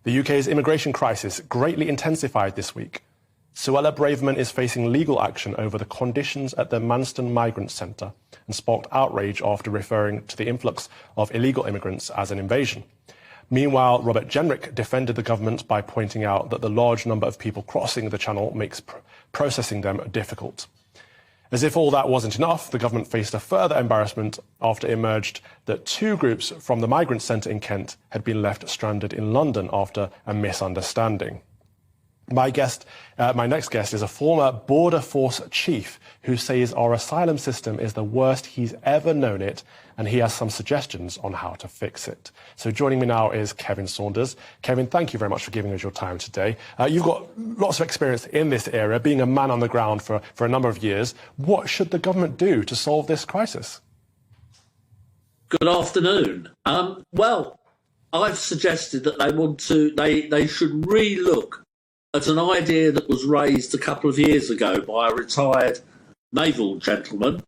The UK's immigration crisis greatly intensified this week. Zoella Braverman is facing legal action over the conditions at the Manston Migrant Centre and sparked outrage after referring to the influx of illegal immigrants as an invasion. Meanwhile, Robert Jenrick defended the government by pointing out that the large number of people crossing the channel makes processing them difficult. As if all that wasn't enough, the government faced a further embarrassment after it emerged that two groups from the migrant centre in Kent had been left stranded in London after a misunderstanding. My next guest is a former Border Force chief who says our asylum system is the worst he's ever known it, and he has some suggestions on how to fix it. So joining me now is Kevin Saunders. Kevin, thank you very much for giving us your time today. You've got lots of experience in this area, being a man on the ground for a number of years. What should the government do to solve this crisis? Good afternoon. Well, I've suggested that they should re-look at an idea that was raised a couple of years ago by a retired naval gentleman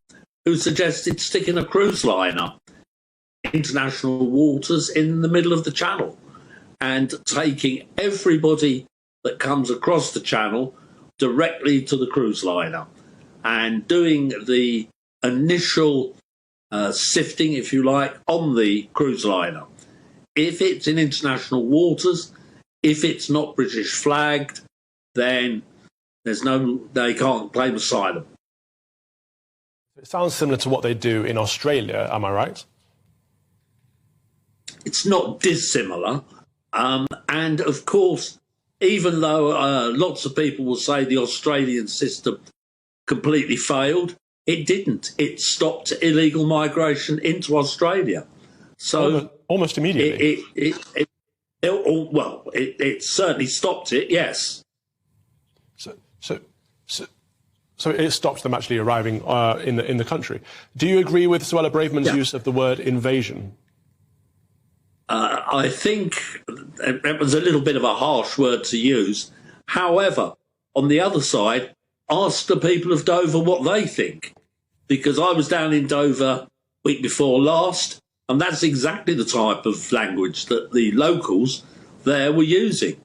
who suggested sticking a cruise liner in international waters in the middle of the channel and taking everybody that comes across the channel directly to the cruise liner and doing the initial sifting, if you like, on the cruise liner. If it's in international waters, if it's not British flagged, then they can't claim asylum. It sounds similar to what they do in Australia, am I right? It's not dissimilar. And of course, even though lots of people will say the Australian system completely failed, it didn't. It stopped illegal migration into Australia. So almost immediately. It certainly stopped it, yes. So it stopped them actually arriving in the country. Do you agree with Zoella Braverman's use of the word invasion? I think it was a little bit of a harsh word to use. However, on the other side, ask the people of Dover what they think. Because I was down in Dover week before last, and that's exactly the type of language that the locals there were using.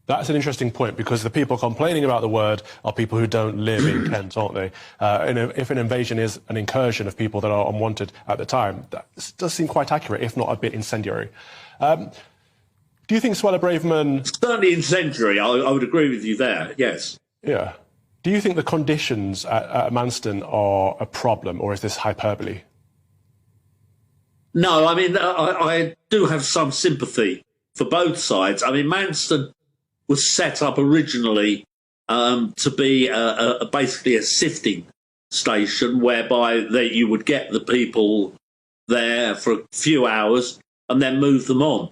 That's an interesting point, because the people complaining about the word are people who don't live in Kent, aren't they? If an invasion is an incursion of people that are unwanted at the time, that does seem quite accurate, if not a bit incendiary. Do you think Zoella Braverman... Certainly incendiary, I would agree with you there, yes. Yeah. Do you think the conditions at Manston are a problem, or is this hyperbole? No, I mean, I do have some sympathy for both sides. I mean, Manston was set up originally to be basically a sifting station whereby you would get the people there for a few hours and then move them on.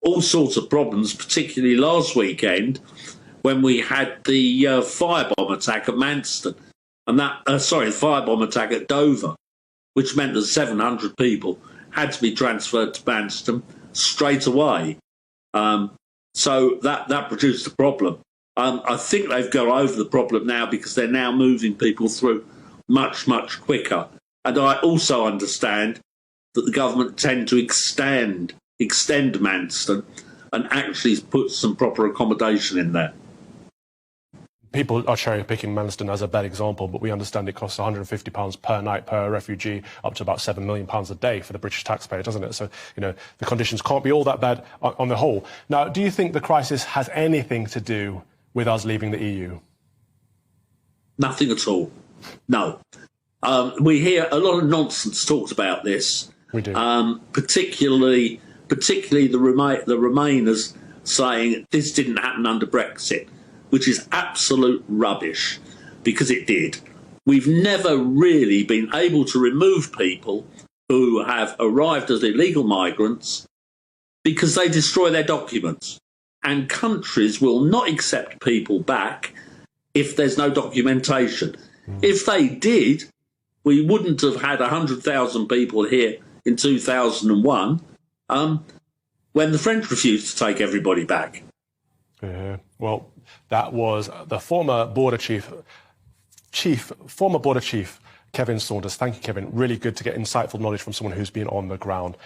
All sorts of problems, particularly last weekend when we had the firebomb attack at Manston, and the firebomb attack at Dover, which meant that 700 people had to be transferred to Manston straight away. So that produced a problem. I think they've got over the problem now because they're now moving people through much, much quicker. And I also understand that the government tend to extend Manston and actually put some proper accommodation in there. People are cherry-picking Manston as a bad example, but we understand it costs £150 per night per refugee, up to about £7 million a day for the British taxpayer, doesn't it? So, the conditions can't be all that bad on the whole. Now, do you think the crisis has anything to do with us leaving the EU? Nothing at all. No. We hear a lot of nonsense talked about this. We do. Particularly the Remainers saying this didn't happen under Brexit, which is absolute rubbish, because it did. We've never really been able to remove people who have arrived as illegal migrants because they destroy their documents. And countries will not accept people back if there's no documentation. If they did, we wouldn't have had 100,000 people here in 2001 when the French refused to take everybody back. Well, that was the former border chief, Kevin Saunders. Thank you, Kevin. Really good to get insightful knowledge from someone who's been on the ground.